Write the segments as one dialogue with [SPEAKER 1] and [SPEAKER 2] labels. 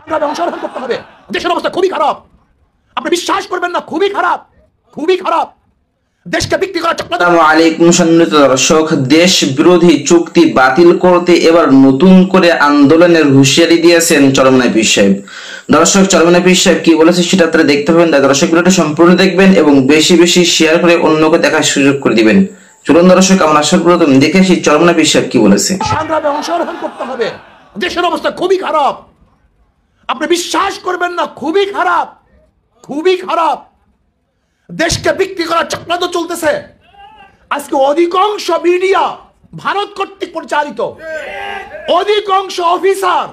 [SPEAKER 1] অংশগ্রহণ করতে হবে। দেশের অবস্থা খুবই খারাপ, আপনি বিশ্বাস করবেন না, খুবই খারাপ, খুবই খারাপ। দেশকে বিক্রি করা চক্রান্ত।
[SPEAKER 2] আসসালামু আলাইকুম সম্মানিত দর্শক, দেশ বিরোধী চুক্তি বাতিল করতে এবার নতুন করে আন্দোলনের হুঁশিয়ারি দিয়েছেন চরমনাই পীর সাহেব। দর্শক, চরমনাই পীর সাহেব কি বলেছে সেটা আপনারা দেখতে পাবেন। তাই দর্শক ভিডিওটা সম্পূর্ণ দেখবেন এবং বেশি বেশি শেয়ার করে অন্যকে দেখার সুযোগ করে দিবেন। চলুন দর্শক, আমরা সর্বপ্রথম দেখে আসি চরমনাই পীর সাহেব কি বলেছে।
[SPEAKER 1] সংগ্রামে অংশগ্রহণ করতে হবে। দেশের অবস্থা খুবই খারাপ, আপনি বিশ্বাস করবেন না, খুবই খারাপ, খুবই খারাপ। দেশকে বিক্রি করার চক্রান্ত চলতেছে। আজকে অধিকাংশ মিডিয়া ভারত কর্তৃক পরিচালিত, অধিকাংশ অফিসার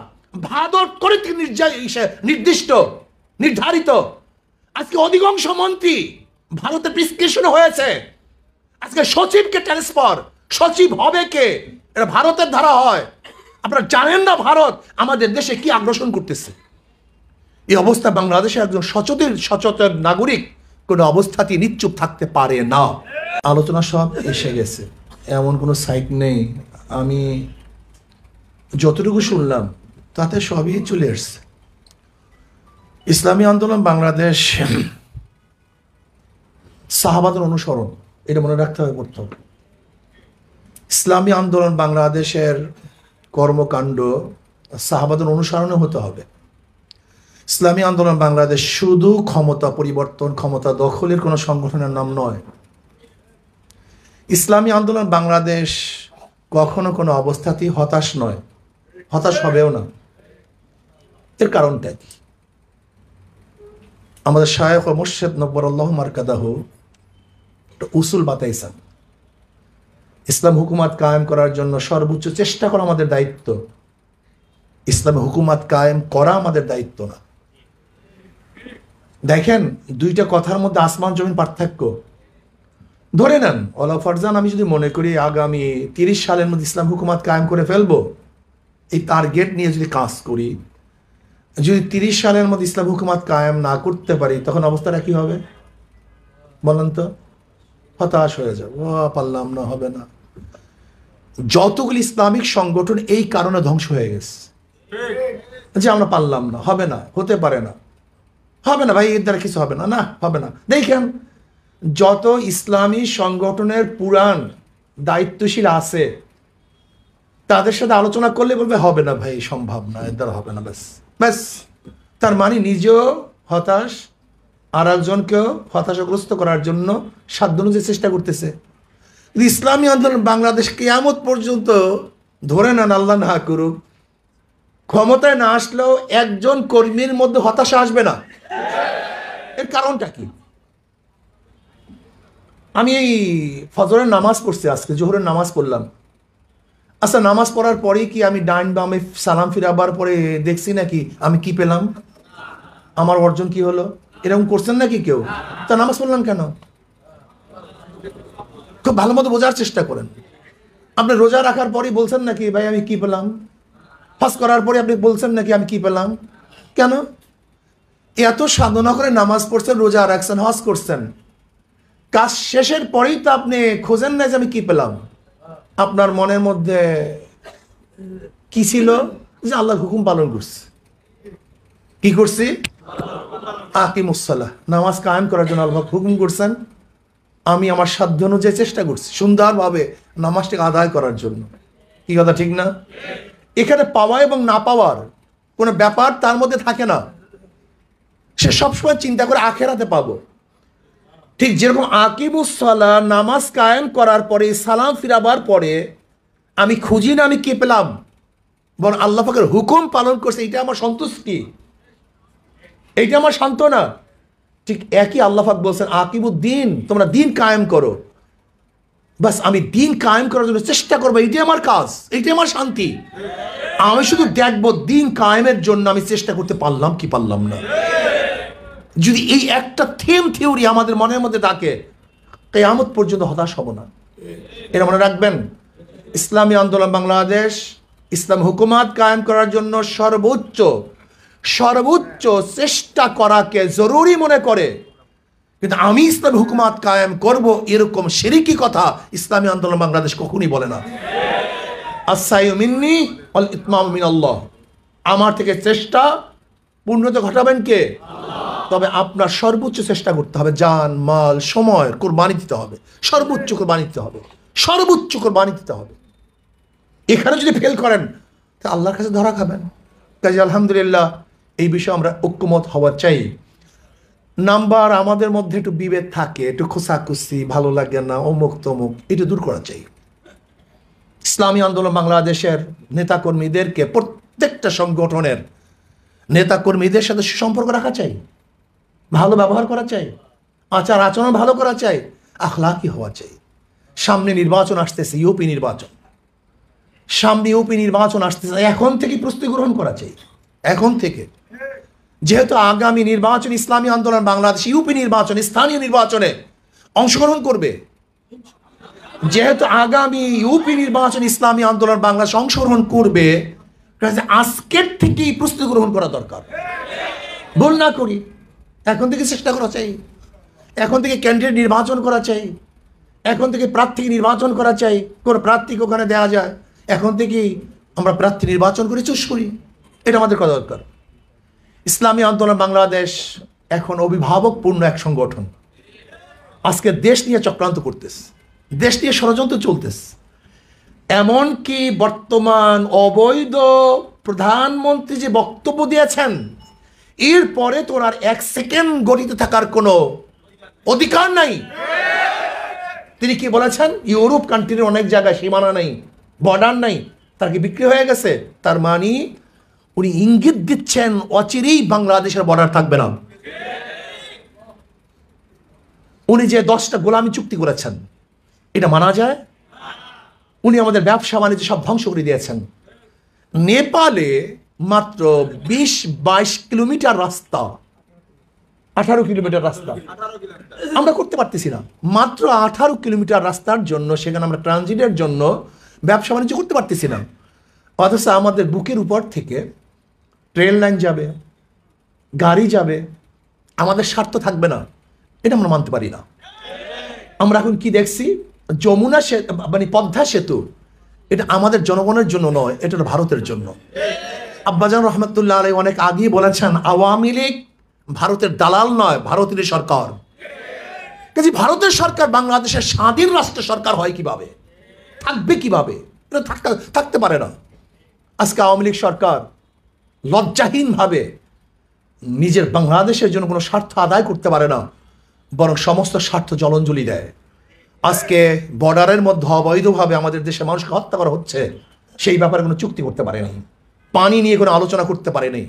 [SPEAKER 1] ভারত কর্তৃক নির্ধারিত। আজকে অধিকাংশ মন্ত্রী ভারতের প্রেসক্রিপশন হয়েছে। আজকে সচিবকে ট্রান্সফার, সচিব হবে কে, এটা ভারতের ধারা হয়। আপনারা জানেন না ভারত আমাদের দেশে কি আগ্রাসন করতেছে। এই অবস্থা বাংলাদেশে একজন সচেতন নাগরিক কোনো অবস্থাতেই নিশ্চুপ থাকতে পারে না। আলোচনা সব এসে গেছে, এমন কোনো সাইট নেই। আমি যতটুকু শুনলাম তাতে সবই চলে এসছে। ইসলামী আন্দোলন বাংলাদেশ সাহাবাদের অনুসরণ, এটা মনে রাখতে হবে প্রথম। ইসলামী আন্দোলন বাংলাদেশের কর্মকাণ্ড সাহাবাদের অনুসরণে হতে হবে। ইসলামী আন্দোলন বাংলাদেশ শুধু ক্ষমতা পরিবর্তন, ক্ষমতা দখলের কোনো সংগঠনের নাম নয়। ইসলামী আন্দোলন বাংলাদেশ কখনো কোনো অবস্থাতেই হতাশ নয়, হতাশ হবেও না। এর কারণটা কি? আমাদের শায়খ ও মুর্শিদ নব্বরুল্লাহ মারকাদাহ উসুল বাতাইছেন। ইসলাম হুকুমাত কায়েম করার জন্য সর্বোচ্চ চেষ্টা করা আমাদের দায়িত্ব, ইসলামী হুকুমাত কায়েম করা আমাদের দায়িত্ব না। দেখেন, দুইটা কথার মধ্যে আসমান জমিন পার্থক্য। ধরে নেন ওলা ফরজান, আমি যদি মনে করি আগামী 30 সালের মধ্যে ইসলাম হুকুমাত কায়েম করে ফেলবো, এই টার্গেট নিয়ে যদি কাজ করি, যদি 30 সালের মধ্যে ইসলাম হুকুমাত কায়েম না করতে পারি, তখন অবস্থাটা কি হবে বলেন তো? হতাশ হয়ে যাব, পারলাম না, হবে না। যতগুলি ইসলামিক সংগঠন এই কারণে ধ্বংস হয়ে গেছে যে আমরা পারলাম না, হবে না, হতে পারে না, হবে না ভাই, এর দ্বারা কিছু হবে না, না হবে না। দেখেন, যত ইসলামী সংগঠনের পুরাণ দায়িত্বশীল আছে তাদের সাথে আলোচনা করলে বলবে হবে না ভাই, সম্ভব না, এর দ্বারা হবে না, ব্যাস ব্যাস। তার মানে নিজেও হতাশ, আর একজনকেও হতাশাগ্রস্ত করার জন্য সাধ্য অনুযায়ী চেষ্টা করতেছে। ইসলামী আন্দোলন বাংলাদেশ কিয়ামত পর্যন্ত ধরে নেন, আল্লাহ না করুক, ক্ষমতায় না আসলেও একজন কর্মীর মধ্যে হতাশা আসবে না। এর কারণটা কি? আমি এই ফজরের নামাজ পড়ছি, আজকে জোহরের নামাজ পড়লাম। আচ্ছা, নামাজ পড়ার পরেই কি আমি ডাইন বামে সালাম ফিরাবার পরে দেখছি নাকি আমি কি পেলাম, আমার অর্জন কি হলো? এরকম করছেন নাকি কেউ? তা নামাজ পড়লাম কেন? খুব ভালো মতো বোঝার চেষ্টা করেন। আপনি রোজা রাখার পরেই বলছেন নাকি ভাই আমি কি পেলাম? হজ করার পরে আপনি বলছেন নাকি আমি কি পেলাম? কেন? এত সাধনা করে নামাজ পড়ছেন, রোজা রাখছেন, হজ করছেন, কাজ শেষের পরেই তো আপনি খোঁজেন না যে আমি কি পেলাম। আপনার মনের মধ্যে কি ছিল? যে আল্লাহর হুকুম পালন করছি। কি করছি? আকিমুসসালাহ, নামাজ কায়েম করার জন্য আল্লাহ হুকুম করছেন, আমি আমার সাধ্য অনুযায়ী চেষ্টা করছি সুন্দরভাবে নামাজটাকে আদায় করার জন্য। কি কথা ঠিক না? এখানে পাওয়া এবং না পাওয়ার কোনো ব্যাপার তার মধ্যে থাকে না। সে সবসময় চিন্তা করে আখেরাতে পাবো। ঠিক যেরকম আকিমুসসালাহ, নামাজ কায়েম করার পরে সালাম ফিরাবার পরে আমি খুঁজি না আমি কি পেলাম, বরং আল্লাহ পাকের হুকুম পালন করছে, এইটা আমার সন্তুষ্টি, এইটা আমার সান্ত্বনা। ঠিক একই আল্লাহ পাক বলছেন আকিমুদ্দিন, তোমরা দিন কায়েম করো। বাস আমি দিন কায়েম করার জন্য চেষ্টা করবো, এইটাই আমার কাজ, এইটাই আমার শান্তি। আমি শুধু দেখবো দিন কায়েমের জন্য আমি চেষ্টা করতে পারলাম কি পারলাম না। যদি এই একটা থিওরি আমাদের মনের মধ্যে থাকে, কিয়ামত পর্যন্ত হতাশ হব না। এটা মনে রাখবেন, ইসলামী আন্দোলন বাংলাদেশ ইসলাম হুকুমাত কায়েম করার জন্য সর্বোচ্চ চেষ্টা করাকে জরুরি মনে করে। কিন্তু আমি ইসলামী হুকুমাত কায়েম করব এরকম শিরকি কথা ইসলামী আন্দোলন বাংলাদেশ কখনই বলে না। আস-সাইয়ু মিন্নি ওয়াল ইতমামু মিনাল্লাহ, আমার থেকে চেষ্টা পূর্ণতা ঘটাবেন কে? তবে আপনার সর্বোচ্চ চেষ্টা করতে হবে, জান মাল সময়ের কোরবানি দিতে হবে, সর্বোচ্চ কোরবানি দিতে হবে, সর্বোচ্চ কোরবানি দিতে হবে। এখানে যদি ফেল করেন তা আল্লাহর কাছে ধরা খাবেন। কাজে আলহামদুলিল্লাহ এই বিষয়ে আমরা ঐক্যমত হওয়া চাই। নাম্বার আমাদের মধ্যে একটু বিভেদ থাকে, একটু খোসাখুসি, ভালো লাগে না, অমুক তমুক, এটা দূর করা চাই। ইসলামী আন্দোলন বাংলাদেশের নেতাকর্মীদেরকে, প্রত্যেকটা সংগঠনের নেতাকর্মীদের সাথে সুসম্পর্ক রাখা চাই, ভালো ব্যবহার করা চাই, আচার আচরণ ভালো করা চাই, আখলাকি হওয়া চাই। সামনে নির্বাচন আসতেছে, ইউপি নির্বাচন, সামনে ইউপি নির্বাচন আসতেছে, এখন থেকে প্রস্তুতি গ্রহণ করা চাই। এখন থেকে, যেহেতু আগামী নির্বাচন ইসলামী আন্দোলন বাংলাদেশ ইউপি নির্বাচন, স্থানীয় নির্বাচনে অংশগ্রহণ করবে, যেহেতু আগামী ইউপি নির্বাচন ইসলামী আন্দোলন বাংলাদেশ অংশগ্রহণ করবে, আজকের থেকেই প্রস্তুতি গ্রহণ করা দরকার। ভুল না করি, এখন থেকে চেষ্টা করা চাই, এখন থেকে ক্যান্ডিডেট নির্বাচন করা চাই, এখন থেকে প্রার্থী নির্বাচন করা চাই, কোন প্রার্থীকে ওখানে দেওয়া যায়, এখন থেকেই আমরা প্রার্থী নির্বাচন করে চুজ করি, এটা আমাদের করা দরকার। ইসলামী আন্দোলন বাংলাদেশ এখন অভিভাবকপূর্ণ এক সংগঠন, আজকে দেশ নিয়ে চক্রান্ত করতেছে, দেশ নিয়ে ষড়যন্ত্র চলতেছে। এমনকি বর্তমান অবৈধ প্রধানমন্ত্রী যে বক্তব্য দিয়েছেন, এরপরে তোর আর 1 সেকেন্ড গড়িতে থাকার কোনো অধিকার নাই। তিনি কি বলেছেন? ইউরোপ কান্ট্রির অনেক জায়গায় সীমানা নেই, বর্ডার নাই, তার কি বিক্রি হয়ে গেছে? তার মানে উনি ইঙ্গিত দিচ্ছেন অচিরেই বাংলাদেশের বর্ডার থাকবে না। উনি যে 10টা গোলামি চুক্তি করেছেন, এটা মানা যায়? উনি আমাদের ব্যবসা বাণিজ্য সব ধ্বংস করে দিয়েছেন। নেপালে মাত্র 20-22 কিলোমিটার রাস্তা, 18 কিলোমিটার রাস্তা আমরা করতে পারতেছি না। মাত্র 18 কিলোমিটার রাস্তার জন্য সেখানে আমরা ট্রানজিটের জন্য ব্যবসা বাণিজ্য করতে পারতেছি না। অথচ আমাদের বুকের উপর থেকে ট্রেন লাইন যাবে, গাড়ি যাবে, আমাদের স্বার্থ থাকবে না, এটা আমরা মানতে পারি না। আমরা এখন কি দেখছি? যমুনা সেতু মানে পদ্মা সেতু, এটা আমাদের জনগণের জন্য নয়, এটা ভারতের জন্য। আব্বাজান রহমতুল্লাহ আলাইহি অনেক আগেই বলেছেন, আওয়ামী লীগ ভারতের দালাল নয়, ভারতের সরকার। কাজে ভারতের সরকার বাংলাদেশের স্বাধীন রাষ্ট্র সরকার হয় কিভাবে, থাকবে কিভাবে? এটা থাকতে পারে না। আজকে আওয়ামী লীগ সরকার লজ্জাহীনভাবে নিজের বাংলাদেশের জন্য কোনো স্বার্থ আদায় করতে পারে না, বরং সমস্ত স্বার্থ জলাঞ্জলি দেয়। আজকে বর্ডারের মধ্যে অবৈধভাবে আমাদের দেশে মানুষকে হত্যা করা হচ্ছে, সেই ব্যাপারে কোনো চুক্তি করতে পারেনি, পানি নিয়ে কোনো আলোচনা করতে পারেনি,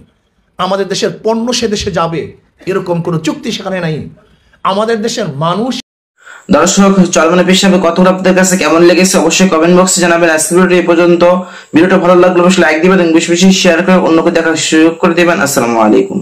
[SPEAKER 1] আমাদের দেশের পণ্য সে দেশে যাবে এরকম কোনো চুক্তি সেখানে নাই। আমাদের দেশের মানুষ।
[SPEAKER 2] দর্শক, চরমনাই পীর সাহেবের কথাগুলো আপনাদের কাছে কেমন লেগেছে অবশ্যই কমেন্ট বক্সে জানাবেন। আজকের ভিডিওটি এই পর্যন্ত। ভিডিওটা ভালো লাগলে অবশ্যই লাইক দিবেন এবং বেশি বেশি শেয়ার করে অন্যকে দেখার সুযোগ করে দিবেন। আসসালামু আলাইকুম।